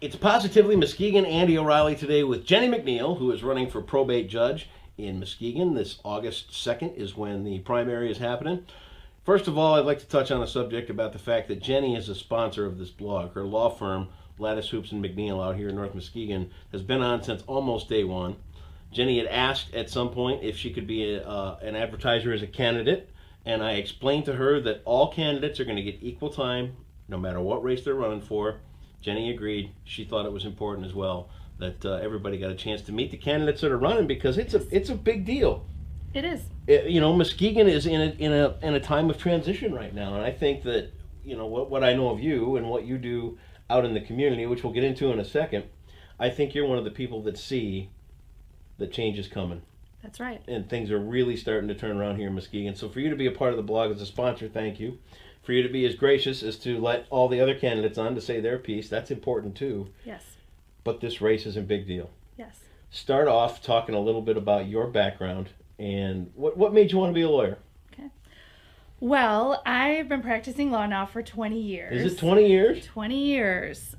It's Positively Muskegon. Andy O'Reilly today with Jenny McNeill, who is running for Probate Judge in Muskegon. This August 2nd is when the primary is happening. First of all, I'd like to touch on a subject about the fact that Jenny is a sponsor of this blog. Her law firm, Lattice Hoops and McNeill out here in North Muskegon, has been on since almost day one. Jenny had asked at some point if she could be an advertiser as a candidate, and I explained to her that all candidates are going to get equal time, no matter what race they're running for. Jenny agreed. She thought it was important as well that everybody got a chance to meet the candidates that are running, because it's a big deal. It is. Muskegon is in a time of transition right now, and I think that what I know of you and what you do out in the community, which we'll get into in a second, I think you're one of the people that see that change is coming. That's right. And things are really starting to turn around here in Muskegon. So for you to be a part of the blog as a sponsor, thank you. For you to be as gracious as to let all the other candidates on to say their piece, that's important too. Yes. But this race is a big deal. Yes. Start off talking a little bit about your background and what made you want to be a lawyer. Okay. Well, I've been practicing law now for 20 years. Is it 20 years? 20 years.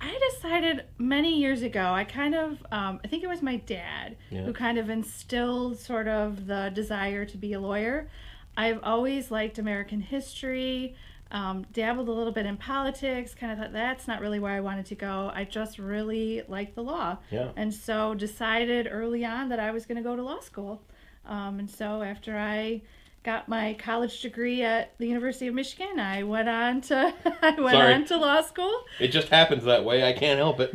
I decided many years ago, I think it was my dad who kind of instilled sort of the desire to be a lawyer. I've always liked American history, dabbled a little bit in politics, kind of thought that's not really where I wanted to go. I just really liked the law. Yeah. And so decided early on that I was going to go to law school. And so after I got my college degree at the University of Michigan, I went on to law school. It just happens that way. I can't help it.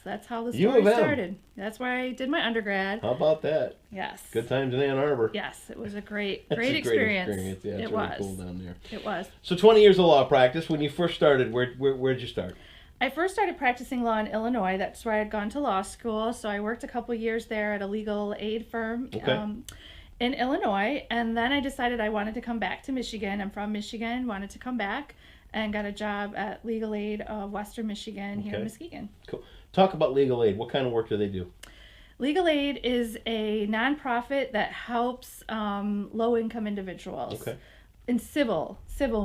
That's how the story U of M. started. That's where I did my undergrad. How about that? Yes. Good times in Ann Arbor. Yes, it was a great That's a experience. Great experience. Yeah, it's it really was. cool down there. It was. So 20 years of law practice. When you first started, where'd you start? I first started practicing law in Illinois. That's where I had gone to law school. So I worked a couple years there at a legal aid firm in Illinois. And then I decided I wanted to come back to Michigan. I'm from Michigan, wanted to come back, and got a job at Legal Aid of Western Michigan here in Muskegon. Cool. Talk about Legal Aid. What kind of work do they do? Legal Aid is a nonprofit that helps low-income individuals in civil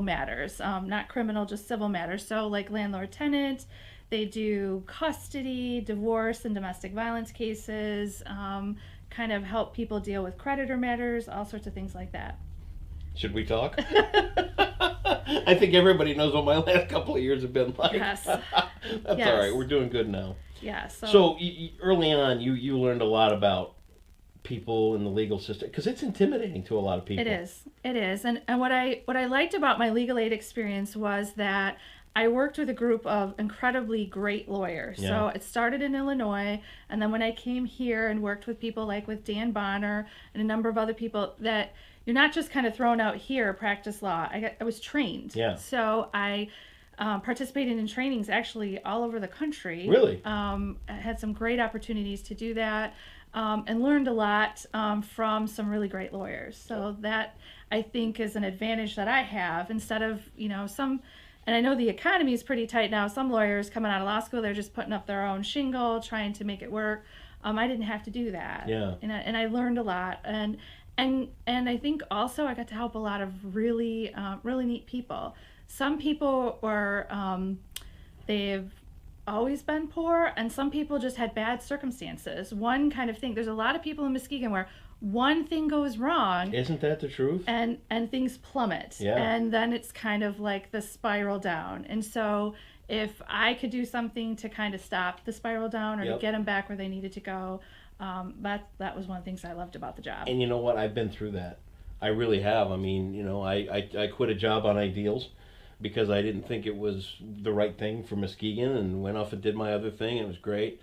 matters, not criminal, just civil matters. So like landlord-tenant, they do custody, divorce, and domestic violence cases, kind of help people deal with creditor matters, all sorts of things like that. Should we talk? I think everybody knows what my last couple of years have been like. Yes. That's Yes. all right. We're doing good now. Yeah. So early on, you learned a lot about people in the legal system, because it's intimidating to a lot of people. It is. And what I liked about my legal aid experience was that I worked with a group of incredibly great lawyers. Yeah. So it started in Illinois, and then when I came here and worked with people like with Dan Bonner and a number of other people, that you're not just kind of thrown out here, practice law. I was trained. Yeah. So I participated in trainings actually all over the country. Really? I had some great opportunities to do that, and learned a lot from some really great lawyers. So that, I think, is an advantage that I have, instead of, and I know the economy is pretty tight now. Some lawyers coming out of law school, they're just putting up their own shingle, trying to make it work. I didn't have to do that. Yeah. And I learned a lot. And I think also I got to help a lot of really neat people. Some people were, they've always been poor, and some people just had bad circumstances. One kind of thing, there's a lot of people in Muskegon where one thing goes wrong. Isn't that the truth? And things plummet. Yeah. And then it's kind of like the spiral down. And so if I could do something to kind of stop the spiral down, or to get them back where they needed to go, that was one of the things I loved about the job. And you know what? I've been through that. I really have. I mean, I quit a job on ideals because I didn't think it was the right thing for Muskegon, and went off and did my other thing, and it was great.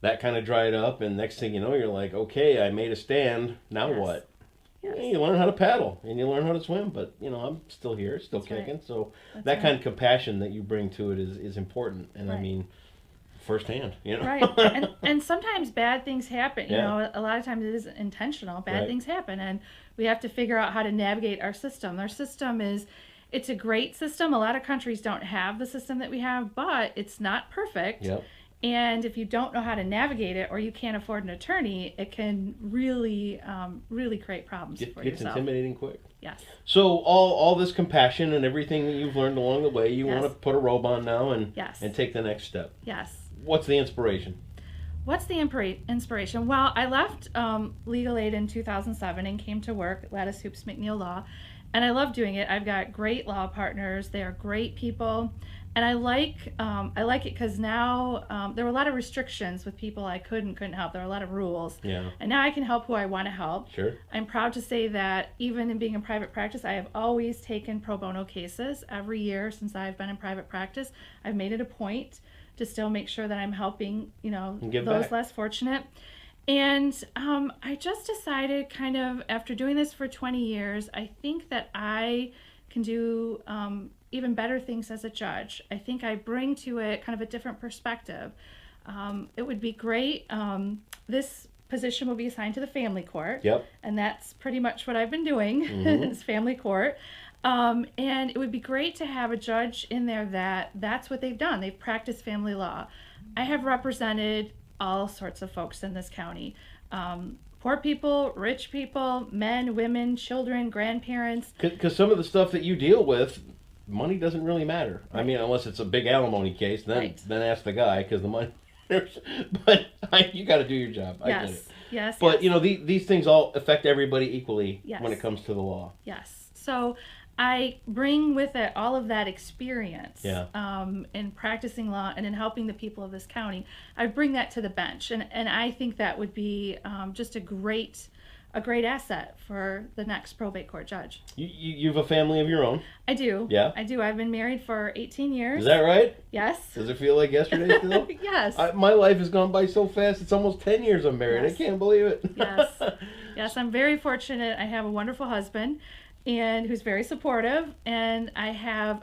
That kind of dried up, and next thing you know, you're like, okay, I made a stand. Now what? Yes. Yeah, you learn how to paddle, and you learn how to swim, but I'm still here, still kicking. Right. So that kind of compassion that you bring to it is important, and I mean, firsthand, Right. And sometimes bad things happen. A lot of times it isn't intentional. Bad things happen, and we have to figure out how to navigate our system. Our system it's a great system. A lot of countries don't have the system that we have, but it's not perfect. Yep. And if you don't know how to navigate it, or you can't afford an attorney, it can really, really create problems for yourself. It's intimidating quick. Yes. So all this compassion and everything that you've learned along the way, you Yes. want to put a robe on now and Yes. and take the next step. Yes. What's the inspiration? What's the inspiration? Well, I left legal aid in 2007 and came to work at Lattice Hoops McNeill Law, and I love doing it. I've got great law partners. They are great people. And I like it because now there were a lot of restrictions with people I couldn't help. There were a lot of rules. Yeah. And now I can help who I want to help. Sure. I'm proud to say that even in being in private practice, I have always taken pro bono cases every year since I've been in private practice. I've made it a point to still make sure that I'm helping, those back. less fortunate. And I just decided, kind of after doing this for 20 years, I think that I can do even better things as a judge. I think I bring to it kind of a different perspective. It would be great. This position will be assigned to the family court. Yep. And that's pretty much what I've been doing, is family court. And it would be great to have a judge in there that's what they've done. They've practiced family law. I have represented all sorts of folks in this county. Poor people, rich people, men, women, children, grandparents. Because some of the stuff that you deal with, money doesn't really matter. I mean, unless it's a big alimony case, then ask the guy, because the money. But you got to do your job. I get it. Yes. But these things all affect everybody equally when it comes to the law. Yes. So I bring with it all of that experience in practicing law and in helping the people of this county. I bring that to the bench, and I think that would be just a great asset for the next probate court judge. You've a family of your own? I do. Yeah? I do. I've been married for 18 years. Is that right? Yes. Does it feel like yesterday still? Yes. My life has gone by so fast. It's almost 10 years I'm married. Yes. I can't believe it. Yes. Yes, I'm very fortunate. I have a wonderful husband, and who's very supportive, and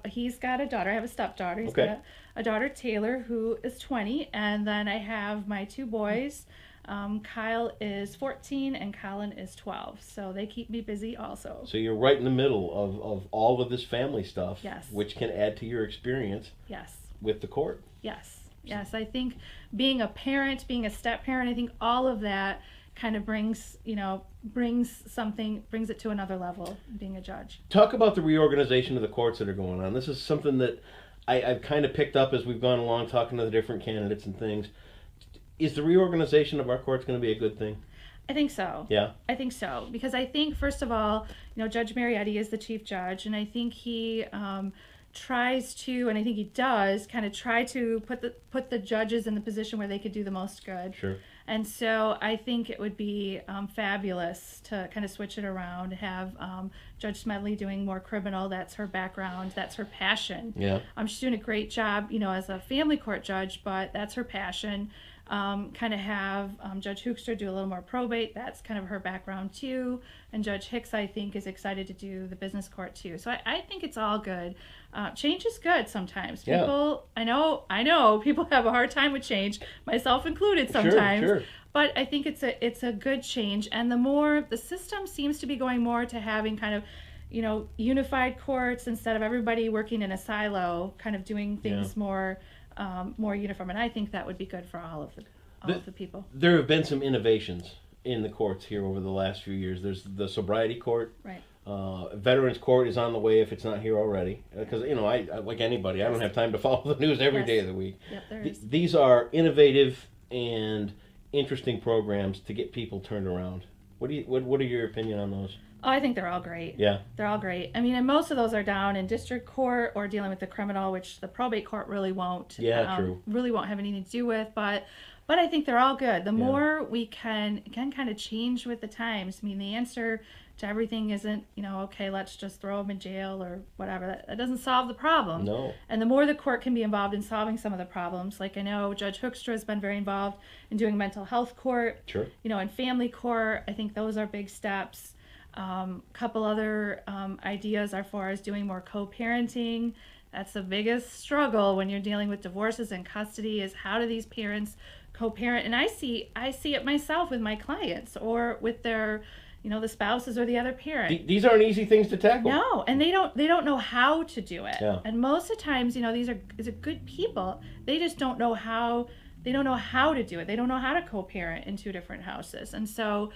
he's got a daughter. I have a stepdaughter. He's got a daughter, Taylor, who is 20, and then I have my two boys. Kyle is 14 and Colin is 12, so they keep me busy also. So you're right in the middle of all of this family stuff, which can add to your experience with the court. Yes. I think being a parent, being a step parent, I think all of that kind of brings it to another level, being a judge. Talk about the reorganization of the courts that are going on. This is something that I've kind of picked up as we've gone along, talking to the different candidates and things. Is the reorganization of our courts going to be a good thing? I think so. Yeah? I think so. Because I think, first of all, Judge Marietti is the chief judge, and I think he tries to, and I think he does, kind of try to put the judges in the position where they could do the most good. Sure. And so I think it would be fabulous to kind of switch it around, have Judge Smedley doing more criminal. That's her background. That's her passion. Yeah. She's doing a great job, as a family court judge, but that's her passion. Kind of have Judge Hoekstra do a little more probate. That's kind of her background too. And Judge Hicks, I think, is excited to do the business court too. So I think it's all good. Change is good sometimes. People, I know people have a hard time with change, myself included sometimes. Sure. But I think it's a good change. And the system seems to be going more to having kind of, unified courts instead of everybody working in a silo, kind of doing things more uniform, and I think that would be good for all of the people. There have been some innovations in the courts here over the last few years. There's the sobriety court. Right. Veterans court is on the way if it's not here already. Because I like anybody, I don't have time to follow the news every day of the week. Yep, there is. These are innovative and interesting programs to get people turned around. What are your opinion on those? Oh, I think they're all great. Yeah. They're all great. I mean, and most of those are down in district court or dealing with the criminal, which the probate court really won't. Yeah, true. Really won't have anything to do with, but I think they're all good. The more we can kind of change with the times. I mean, the answer to everything isn't, okay, let's just throw them in jail or whatever. That doesn't solve the problem. No. And the more the court can be involved in solving some of the problems, like I know Judge Hoekstra has been very involved in doing mental health court. Sure. And family court. I think those are big steps. Couple other ideas as far as doing more co-parenting. That's the biggest struggle when you're dealing with divorces and custody, is how do these parents co-parent? And I see it myself with my clients or with their, the spouses or the other parent. These aren't easy things to tackle. No, and they don't know how to do it. Yeah. And most of the times, these are good people. They just don't know how they don't know how to do it. They don't know how to co-parent in two different houses. And so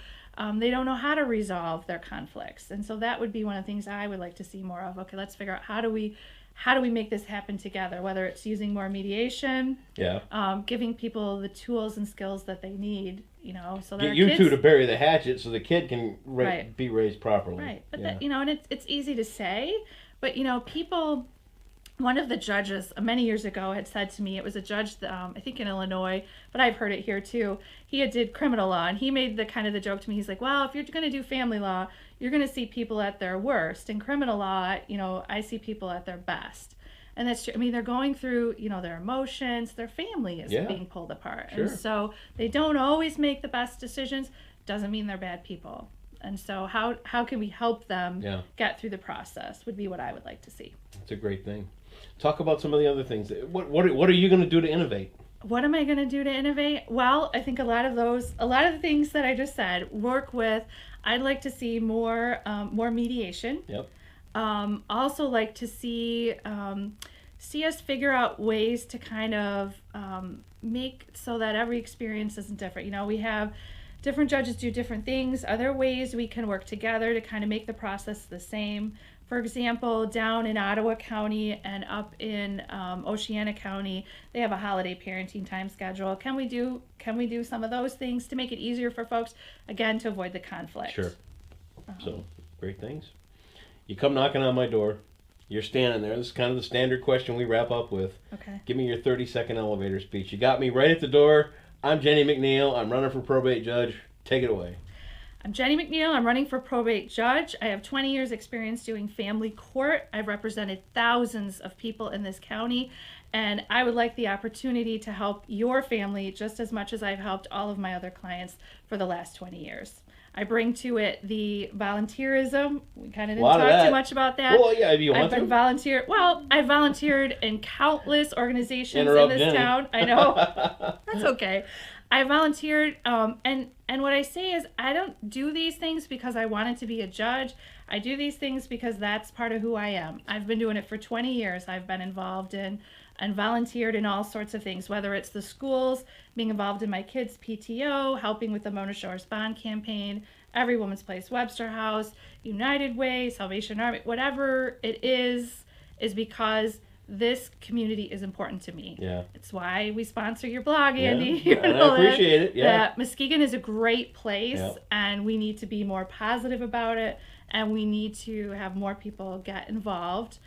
they don't know how to resolve their conflicts. And so that would be one of the things I would like to see more of. Okay, let's figure out how do we make this happen together, whether it's using more mediation, giving people the tools and skills that they need, so that get you two to bury the hatchet so the kid can be raised properly. Right. But and it's easy to say, but people, one of the judges many years ago had said to me, it was a judge, I think in Illinois, but I've heard it here too. He did criminal law, and he made the joke to me. He's like, well, if you're going to do family law, you're going to see people at their worst. In criminal law, I see people at their best. And that's true. I mean, they're going through, their emotions, their family is being pulled apart. Sure. And so they don't always make the best decisions. Doesn't mean they're bad people. And so how can we help them get through the process would be what I would like to see. That's a great thing. Talk about some of the other things. What are you going to do to innovate? What am I going to do to innovate? Well, I think a lot of the things that I just said work with. I'd like to see more mediation. Yep. Also like to see us figure out ways to kind of make so that every experience isn't different. We have different judges do different things. Are there ways we can work together to kind of make the process the same? For example, down in Ottawa County and up in Oceana County, they have a holiday parenting time schedule. Can we do some of those things to make it easier for folks, again, to avoid the conflict? Sure. So, great things. You come knocking on my door. You're standing there. This is kind of the standard question we wrap up with. Okay. Give me your 30-second elevator speech. You got me right at the door. I'm Jenny McNeill. I'm running for probate judge. Take it away. I'm Jenny McNeill. I'm running for probate judge. I have 20 years experience doing family court. I've represented thousands of people in this county, and I would like the opportunity to help your family just as much as I've helped all of my other clients for the last 20 years. I bring to it the volunteerism. We kind of didn't talk too much about that. Well, yeah, if you want to. I volunteered in countless organizations in this town. I know. That's okay. I volunteered, and what I say is I don't do these things because I wanted to be a judge. I do these things because that's part of who I am. I've been doing it for 20 years. I've been involved in and volunteered in all sorts of things, whether it's the schools, being involved in my kids' PTO, helping with the Mona Shores Bond campaign, Every Woman's Place Webster House, United Way, Salvation Army, whatever it is because this community is important to me. Yeah. It's why we sponsor your blog, Andy. Yeah. And I appreciate it. Yeah. That Muskegon is a great place, and we need to be more positive about it, and we need to have more people get involved.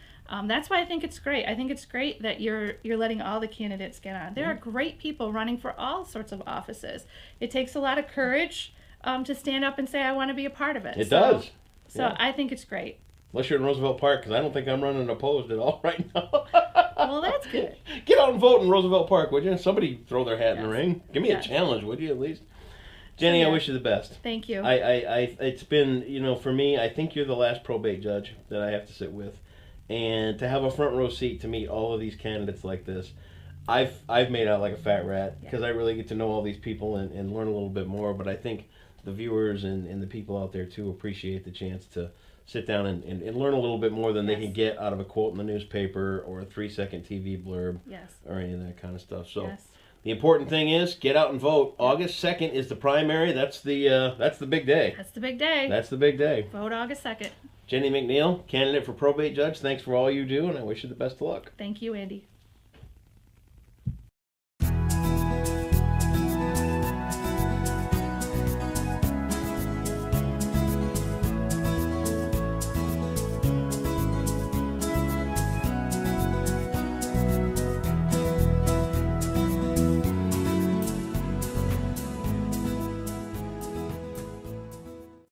That's why I think it's great. I think it's great that you're letting all the candidates get on. There are great people running for all sorts of offices. It takes a lot of courage to stand up and say, I want to be a part of it. It does. So I think it's great. Unless you're in Roosevelt Park, because I don't think I'm running opposed at all right now. Well, that's good. Get out and vote in Roosevelt Park, would you? Somebody throw their hat in the ring. Give me a challenge, would you, at least? Jenny, I wish you the best. Thank you. It's been, for me, I think you're the last probate judge that I have to sit with. And to have a front row seat to meet all of these candidates like this, I've made out like a fat rat because I really get to know all these people and learn a little bit more. But I think the viewers and the people out there, too, appreciate the chance to sit down and learn a little bit more than they can get out of a quote in the newspaper or a 3-second TV blurb or any of that kind of stuff. So the important thing is get out and vote. August 2nd is the primary. That's the big day. That's the big day. That's the big day. Vote August 2nd. Jenny McNeill, candidate for probate judge. Thanks for all you do, and I wish you the best of luck. Thank you, Andy.